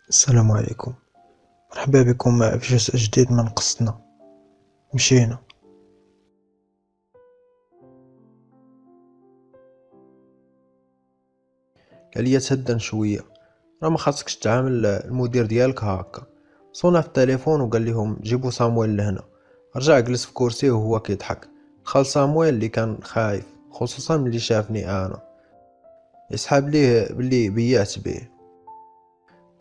السلام عليكم، مرحبا بكم في جزء جديد من قصتنا. مشينا. قال لي تهدن شويه، راه ما خاصكش تعامل المدير ديالك هكا. صونا في التليفون وقال لهم جيبوا صامويل لهنا. رجع جلس في كرسيه وهو كيضحك. دخل صامويل اللي كان خايف خصوصا ملي شافني انا، يسحب ليه باللي بيعت به.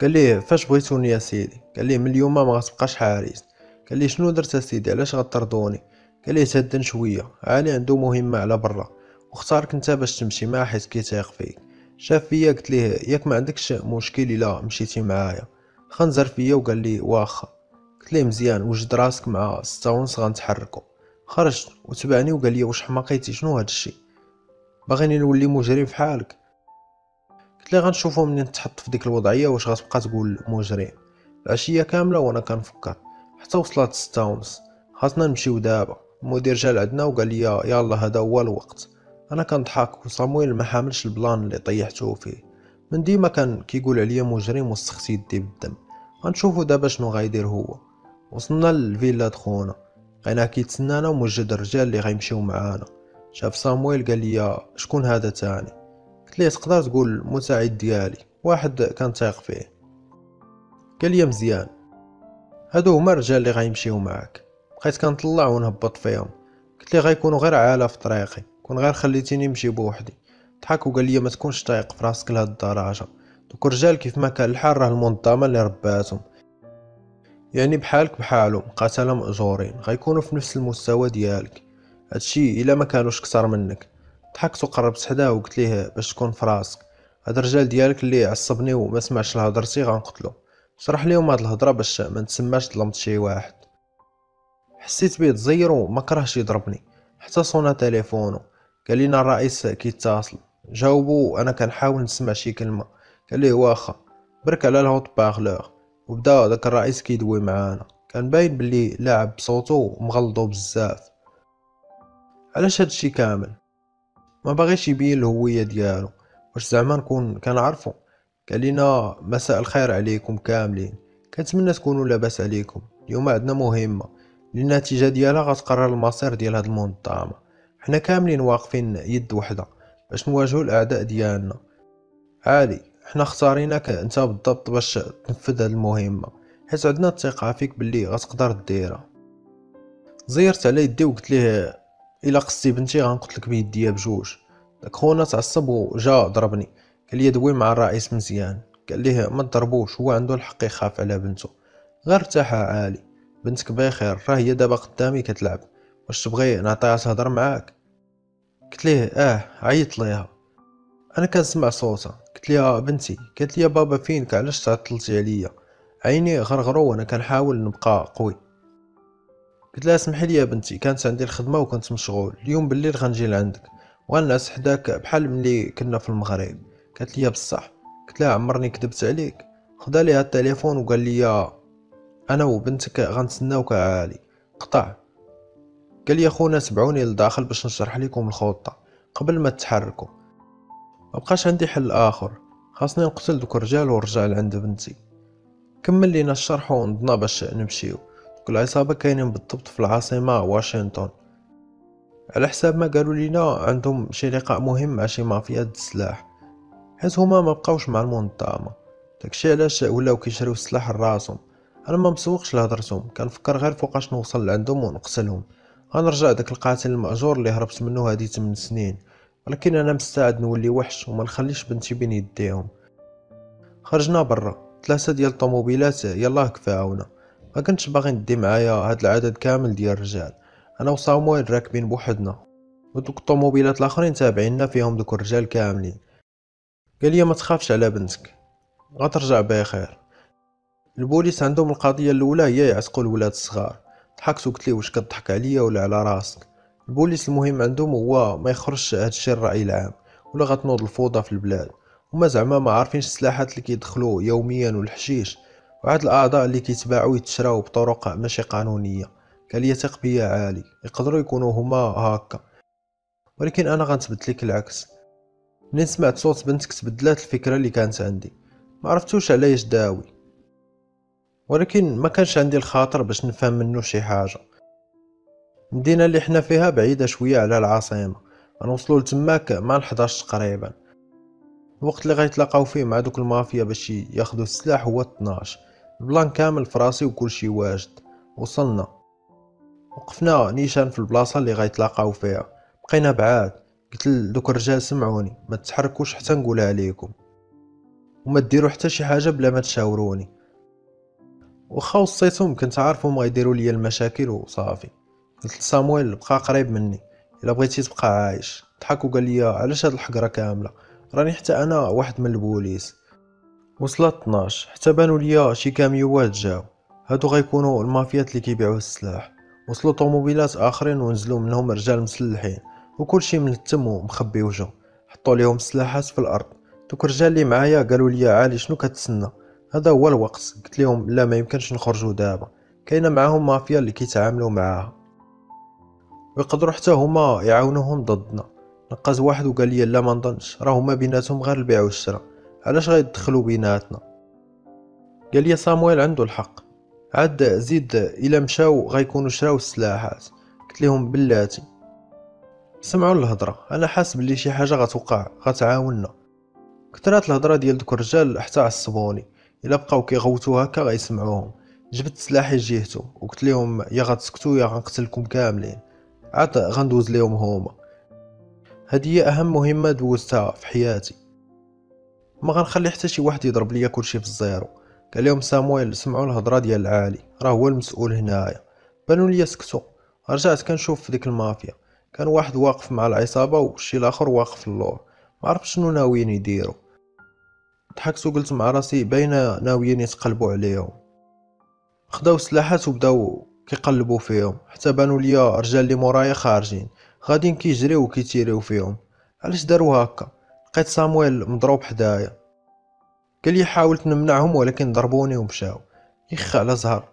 قال ليه فاش بغيتوني يا سيدي؟ قال ليه من اليوم ما غتبقاش حارس. قال ليه شنو درت يا سيدي؟ علاش غطردوني؟ قال ليه تهدن شويه، علي عنده مهمه على برا واختارك انت باش تمشي معاه حيت كيتيق فيك. شاف فيا قلت ليه ياك ما عندكش مشكل الا مشيتي معايا. خنزر فيا وقال لي واخا. قلت ليه مزيان، وجد راسك مع 6:30 غنتحركوا. خرجت وتبعني وقال لي واش حماقيتي؟ شنو هاد الشيء؟ باغيني نولي مجرم فحالك؟ قلت ليه غنشوفو منين تحط في ديك الوضعيه واش غتبقى تقول مجرم. العشيه كامله وانا كنفكر حتى وصلت 6:30. خاصنا نمشيو دابا. المدير جا لعندنا وقال لي يلا هذا هو الوقت. انا كنضحك وصامويل ما حاملش البلان اللي طيحته فيه. من ديما كان كيقول عليا مجرم وسخت يدي بالدم. غنشوفو دابا شنو غايدير هو. وصلنا للفيلا دخونا، لقيناه كيتسنانا وموجد الرجال اللي غيمشيو معانا. شاف صامويل قال لي شكون هذا تاني؟ قلت ليه تقدر تقول المساعد ديالي، واحد كنثيق فيه. قال لي مزيان، هادو هما الرجال اللي غيمشيو معاك. بقيت كنطلع ونهبط فيهم. قلت ليه غيكونوا غير عاله في طريقي، كون غير خليتيني نمشي بوحدي. ضحك وقال لي ما تكونش طايق في راسك لهاد الدرجه. دوك الرجال كيف ما كان الحال راه المنظمه اللي رباتهم، يعني بحالك بحالهم قتله مأجورين غيكونوا في نفس المستوى ديالك. هادشي الا ما كانوش كتر منك. ضحكت وقربت حداه وقلت ليه باش تكون في راسك، هاد الرجال ديالك اللي عصبني وما سمعش لهضرتي غنقتلو. شرح ليهم هاد الهضره باش ما نتسماش ظلمت شي واحد. حسيت بيه تزير وما كرهش يضربني. حتى صونا تليفونه، قال لينا الرئيس كيتصل. جاوبو انا كنحاول نسمع شي كلمه. قال ليه واخا، برك على الهوت باغلور. وبدا داك الرئيس كيدوي معانا، كان باين بلي لاعب بصوتو ومغلطو بزاف. علاش هادشي كامل؟ ما باغيش يبين الهويه ديالو. واش زعما نكون كنعرفو؟ قال لينا مساء الخير عليكم كاملين، كنتمنى تكونوا لاباس عليكم. اليوم عندنا مهمه اللي النتيجه ديالها غتقرر المصير ديال هاد المنظمه. حنا كاملين واقفين يد وحده باش نواجهوا الاعداء ديالنا. عالي، حنا اختاريناك انت بالضبط باش تنفذ هاد المهمه، حيت عندنا الثقه فيك باللي غتقدر ديرها. زيرت على يدي وقلت ليه الا قصتي بنتي غنقتلك بيديا بجوج. داك خونا تعصب وجا ضربني. قال لي دوي مع الرئيس مزيان. قال ليه ما تضربوش، هو عنده الحق يخاف على بنته. غير ارتاح عالي، بنتك بخير، راه هي دابا قدامي كتلعب. واش تبغي نعطيها تهضر معاك؟ قلت ليه عيط ليها. انا كنسمع صوتها. قلت لها بنتي. قالت لي بابا فينك؟ علاش تعطلتي عليا؟ عيني غرغرو وانا كنحاول نبقى قوي. قلت لها اسمحي لي يا بنتي، كانت عندي الخدمه وكنت مشغول. اليوم بالليل غنجي لعندك وغنعس حداك بحال ملي كنا في المغرب. قالت لي بصح؟ قلت لها عمرني كذبت عليك؟ خدا ليها التليفون وقال لي انا وبنتك غنتسناوك عالي. قطع. قال لي خونا تبعوني لداخل باش نشرح لكم الخطه قبل ما تتحركوا. ما بقاش عندي حل اخر، خاصني نقتل دوك الرجال ونرجع لعند بنتي. كمل لينا الشرح ونضنا باش نمشيو. دوك العصابه كاينين بالضبط في العاصمه واشنطن. على حساب ما قالوا لينا عندهم شي لقاء مهم مع شي مافيا د السلاح، حيت هما ما بقاوش مع المنظمه. داكشي علاش ولاو كيشريو السلاح لراسهم. انا ما مسوقش لهضرتهم، كنفكر غير فوقاش نوصل لعندهم ونقتلهم. غنرجع داك القاتل المأجور اللي هربت منه هادي 8 سنين، ولكن انا مستعد نولي وحش وما نخليش بنتي بين يديهم. خرجنا برا، 3 ديال الطوموبيلات يلاه كفاونا. ما كنتش باغي ندي معايا هاد العدد كامل ديال الرجال. انا وصامويل راكبين بوحدنا ودوك الطوموبيلات الاخرين تابعيننا فيهم دوك الرجال كاملين. قال لي ما تخافش على بنتك، غترجع بخير. البوليس عندهم القضيه الاولى هي يعتقوا الولاد الصغار. ضحكت وقلت ليه واش كضحك عليا ولا على راسك؟ البوليس المهم عندهم هو ما يخرجش هادشي الرأي العام، ولا غتنوض الفوضى في البلاد. هما زعما ما عارفينش السلاحات اللي كيدخلوا يوميا والحشيش، وعاد الاعضاء اللي كيتباعوا يتشراو بطرق ماشي قانونيه. قال لي ثق بيا عالي، يقدروا يكونوا هما هكا، ولكن انا غنثبت لك العكس. منين سمعت صوت بنتك تبدلات الفكره اللي كانت عندي. ما عرفتوش علاش داوي، ولكن ما كانش عندي الخاطر باش نفهم منه شي حاجه. المدينه اللي حنا فيها بعيده شويه على العاصمه، غنوصلوا لتماك مع 11 تقريبا. الوقت اللي غيتلاقاو فيه مع دوك المافيا باش ياخدوا السلاح هو 12. البلان كامل فراسي وكلشي واجد. وصلنا، وقفنا نيشان في البلاصه اللي غيتلاقاو فيها. بقينا بعاد. قلت لدوك الرجال سمعوني، ما تتحركوش حتى نقولها عليكم، وما ديروا حتى شي حاجه بلا ما تشاوروني. واخا وصيتهم كنت عارفهم غيديروا لي المشاكل وصافي. قلت لصامويل بقى قريب مني، الا بغيتي تبقى عايش. ضحك وقال لي علاش هاد الحقره كامله، راني حتى انا واحد من البوليس. وصلت 12 حتى بانوا ليا شي كاميوات جاو، هادو غيكونوا المافيات اللي كيبيعوا السلاح. وصلوا طوموبيلات اخرين ونزلوا منهم رجال مسلحين، وكلشي منتم ومخبي وجهه. حطوا ليهم السلاحات في الارض. دوك الرجال اللي معايا قالوا لي عالي شنو كتسنى، هذا هو الوقت. قلت لهم لا، ما يمكنش نخرجوا دابا، كاينه معاهم مافيا اللي كيتعاملوا معاها، ويقدروا حتى هما يعاونوهم ضدنا. نقز واحد وقال لي لا، ما نظنش، راه هما بيناتهم غير البيع والشراء، علاش غيدخلوا بيناتنا. قال لي صامويل عنده الحق، عاد زيد الا مشاو غيكونوا شراو السلاحات. قلت لهم بلاتي سمعوا الهضره، انا حاس بلي شي حاجه غتوقع غتعاوننا. كثرات الهضره ديال دوك الرجال حتى عصبوني، الا بقاو كيغوتوا هكا غيسمعوهم. جبت سلاحي جيهتو وقلت لهم يا غتسكتوا يا غنقتلكم كاملين، عاد غندوز ليهم هما. هذه هي اهم مهمه دوزتها في حياتي، ما غنخلي حتى شي واحد يضرب ليا كلشي في الزيرو. قال لهم صامويل سمعوا الهضره ديال العالي، راه هو المسؤول هنايا. بانوا ليا سكتوا. رجعت كنشوف في ديك المافيا، كان واحد واقف مع العصابه والشي الاخر واقف اللور، ما عرفتش شنو ناويين يديروا. ضحكت وقلت مع راسي باينه ناويين يتقلبوا عليهم. خداو سلاحات وبداو كيقلبوا فيهم، حتى بانوا ليا رجال اللي مورايا خارجين غاديين كيجريو وكيتيريو فيهم. علاش داروا هكا؟ لقيت صامويل مضروب حدايا. قال لي حاولت نمنعهم ولكن ضربوني ومشاو. يخ على زهر.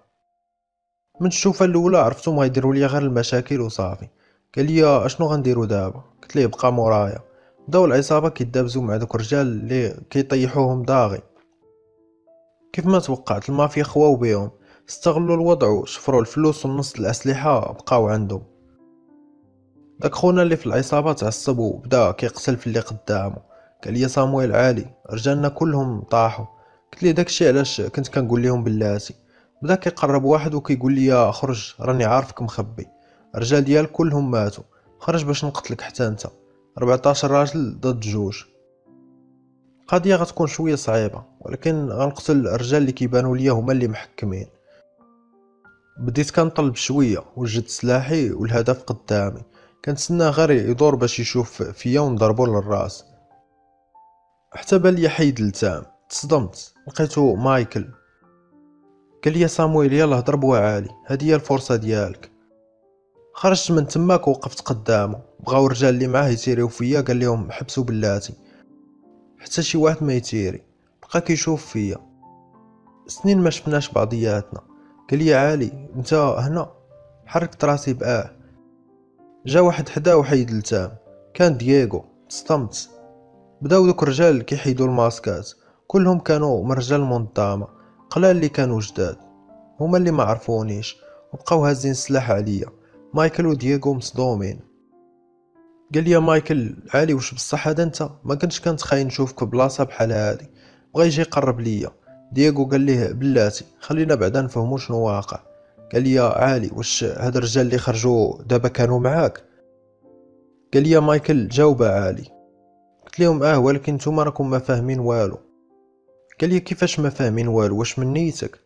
من الشوفه الاولى عرفتهم غيديروا لي غير المشاكل وصافي. قال لي اشنو غنديروا دابا؟ قلت ليه بقى مورايا. بداو العصابه كيدابزوا مع دوك الرجال اللي كيطيحوهم داغي. كيف ما توقعت المافيا خواو بيهم، استغلوا الوضع وشفروا الفلوس ونص الاسلحه بقاو عندهم. داك خونا اللي في العصابه تعصب وبدا كيقتل في اللي قدامه. قال لي صامويل عالي رجالنا كلهم طاحوا. قلت لي داكشي علاش كنت كنقول لهم بلاتي. بدا كيقرب واحد وكيقول لي خرج راني عارفك مخبي، الرجال ديالك كلهم ماتوا، خرج باش نقتلك حتى انت. 14 راجل ضد جوج. القضيه غتكون شويه صعيبه، ولكن غنقتل الرجال اللي كيبانوا ليا هما اللي محكمين. بديت كنطلب شويه، وجدت سلاحي والهدف قدامي، كنتسناه غير يدور باش يشوف فيا ونضربو للراس. حتى بان لي حيد التام، تصدمت لقيتو مايكل. قال لي صامويل يلاه هضر بوعالي، هذه هي الفرصه ديالك. خرجت من تماك ووقفت قدامه. بغاو الرجال اللي معاه يتيريو فيا، قال لهم حبسوا بلاتي حتى شي واحد ما يتيري. بقى كيشوف فيا. سنين ما شفناش بعضياتنا. قال لي عالي انت هنا؟ حركت راسي جا واحد حدا وحيد التام، كان دييغو. تصدمت. بداو دوك الرجال كيحيدوا الماسكات، كلهم كانوا من رجال المنظمه، قلال اللي كانوا جداد، هما اللي ما عرفونيش، وبقاو هازين السلاح عليا. مايكل ودييغو مصدومين. قال لي مايكل عالي واش بصح هذا انت؟ ما كنتش كنتخيل نشوفك بلاصه بحال هادي. بغا يجي يقرب ليا. دييغو قال ليه بلاتي خلينا بعدا نفهمو شنو واقع. قال لي عالي واش هاد الرجال اللي خرجوا دابا كانوا معاك؟ قال لي مايكل جاوب عالي. قلت لهم ولكن نتوما راكم ما فاهمين والو. قال لي كيفاش ما فاهمين والو؟ واش من نيتك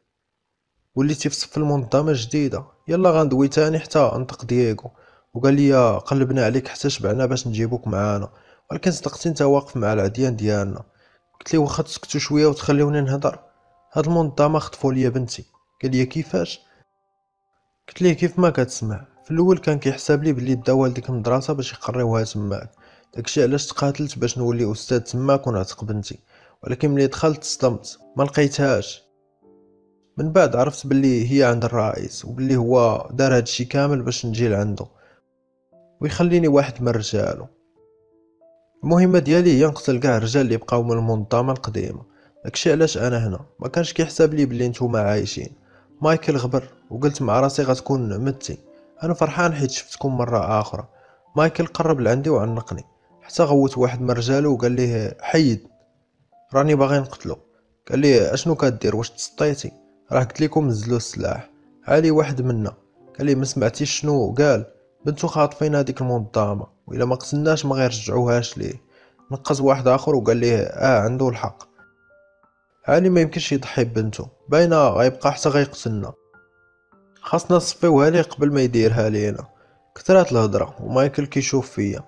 وليتي في صف المنظمه جديده؟ يلا غندوي تاني حتى انطق دييغو. وقال لي قلبنا عليك حتى شبعنا باش نجيبوك معانا، ولكن صدقتي انت واقف مع العديان ديالنا. قلت ليه واخا تسكتوا شويه وتخليوني نهضر، هاد المنظمه خطفوا ليا بنتي. قال لي كيفاش؟ قلت ليه كيف ما كتسمع، في في الاول كان كيحسب لي بلي داو لديك المدرسه باش يقريوها تماك، داكشي علاش تقاتلت باش نولي استاذ تماك ونعتق بنتي. ولكن ملي دخلت صدمت، ما لقيتهاش. من بعد عرفت بلي هي عند الرئيس، وبلي هو دار هادشي كامل باش نجي لعندو ويخليني واحد من رجالو. المهمه ديالي هي نقتل كاع الرجال اللي بقاو من المنظمه القديمه. داكشي علاش انا هنا. ما كانش كيحسب لي بلي نتوما عايشين. مايكل غبر وقلت مع راسي غتكون متي. انا فرحان حيت شفتكم مره اخرى. مايكل قرب لعندي وعنقني، حتى غوت واحد من رجالو وقال ليه حيد، راني باغي نقتلو. قال لي اشنو كدير، واش تسطيتي؟ راه قلت لكم نزلوا السلاح. عالي واحد منا قال لي ما سمعتيش شنو قال؟ بنتو خاطفين هذيك المنظمه، والا ما قتلناش ما غيرجعوهاش ليه. نقص واحد اخر وقال ليه عنده الحق، عالي ما يمكنش يضحي ببنتو، باينه غيبقى حتى غيقتلنا. خاصنا نصفيوها ليه قبل ما يديرها لينا. كثرات الهضره ومايكل كيشوف فيا،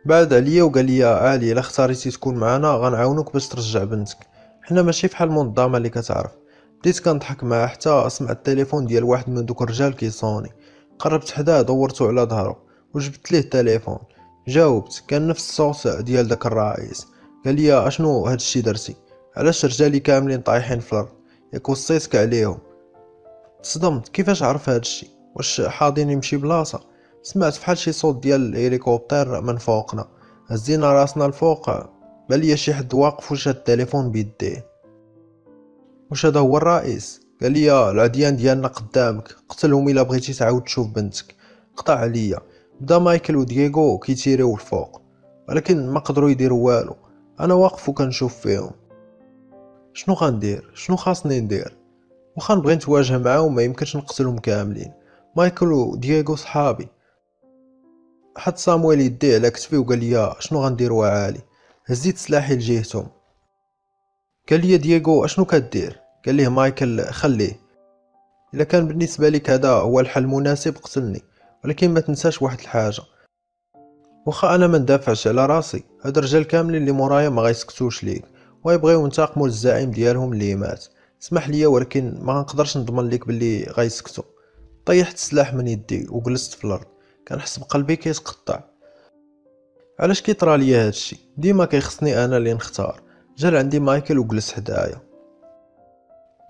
بعد عليا وقال لي عالي الا اختاريتي تكون معنا غنعاونوك باش ترجع بنتك. حنا ماشي فحال المنظمه اللي كتعرف. بديت كنضحك معاه حتى سمعت التليفون ديال واحد من دوك الرجال كيصوني. قربت حداه دورتو على ظهرو وجبت ليه التليفون. جاوبت، كان نفس الصوت ديال داك الرئيس. قال لي اشنو هادشي درتي؟ علاش رجالي كاملين طايحين في الارض؟ ياك وصيتك عليهم؟ تصدمت، كيفاش عرف هادشي؟ واش حاضيني نمشي بلاصه؟ سمعت فحال شي صوت ديال الهليكوبتر من فوقنا. هزينا راسنا الفوق، بلي شي حد واقف وشاد التليفون بيديه. واش هذا هو الرئيس؟ قال لي العديان ديالنا قدامك، قتلهم الا بغيتي تعاود تشوف بنتك. قطع عليا. بدا مايكل ودييغو كيتيريو الفوق، ولكن ما قدروا يديروا والو. انا واقف وكنشوف فيهم. شنو غندير؟ شنو خاصني ندير؟ واخا نبغي نتواجه معاهم ما يمكنش نقتلهم كاملين. مايكل ودييغو صحابي. حط صامويل يديه على كتفي وقال لي شنو غنديروا عالي؟ هزيت سلاحي لجهتهم. قال لي دييغو اشنو كدير؟ قال ليه مايكل خليه، الا كان بالنسبه لك هذا هو الحل المناسب قتلني، ولكن ما تنساش واحد الحاجه، واخا انا ما ندافعش على راسي، هاد الرجال كاملين اللي مورايا ما غيسكتوش ليك ويبغيو ينتقموا للزعيم ديالهم اللي مات. اسمح لي ولكن ما غنقدرش نضمن لك باللي غيسكتوا. طيحت السلاح من يدي وجلست في الارض، كنحس بقلبي كيتقطع. علاش كيطرى ليا هادشي؟ ديما كيخصني انا اللي نختار. جا عندي مايكل وجلس حدايا.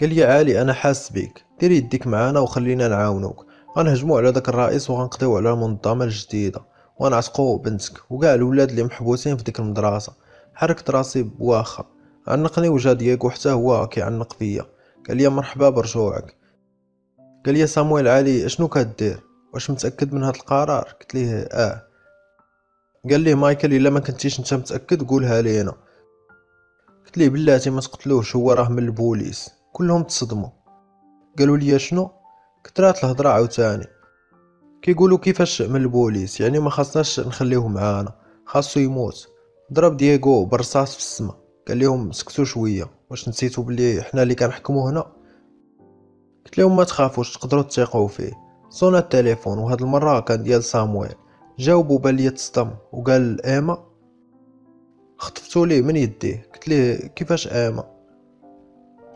قال لي عالي انا حاس بيك، دير يديك معانا وخلينا نعاونوك. غنهجموا على داك الرئيس وغنقضيو على المنظمه الجديده ونعتقوا بنتك وكاع الولاد اللي محبوسين في ديك المدرسه. حركت راسي بواخا. عنقني وجا دييغو حتى هو كيعنق فيا. قال لي مرحبا برجوعك. قال لي صامويل عالي اشنو كدير؟ واش متاكد من هاد القرار؟ قلت ليه قال لي مايكل الا ما كنتيش انت متاكد قولها لينا. قلت ليه بلاتي ما تقتلوش، هو راه من البوليس. كلهم تصدموا، قالوا لي شنو؟ كثرات الهضره عاوتاني. كيقولوا كيفاش من البوليس؟ يعني ما خاصناش نخليوه معانا، خاصو يموت. ضرب دييغو بالرصاص في السما. قال لهم سكتوا شويه، واش نسيتوا بلي حنا اللي كنحكموا هنا؟ قلت لهم ما تخافوش، تقدروا تثيقوا فيه. صونا التليفون وهاد المره كان ديال صامويل. جاوب وبان لي تصدم وقال ايما. خطفتو ليه من يديه. قلت ليه كيفاش ايما؟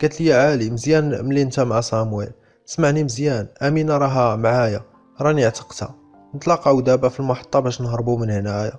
قالت لي عالي مزيان ملي انت مع صامويل. سمعني مزيان، امينه راها معايا، راني عتقتها. نتلاقاو دابا في المحطه باش نهربوا من هنايا.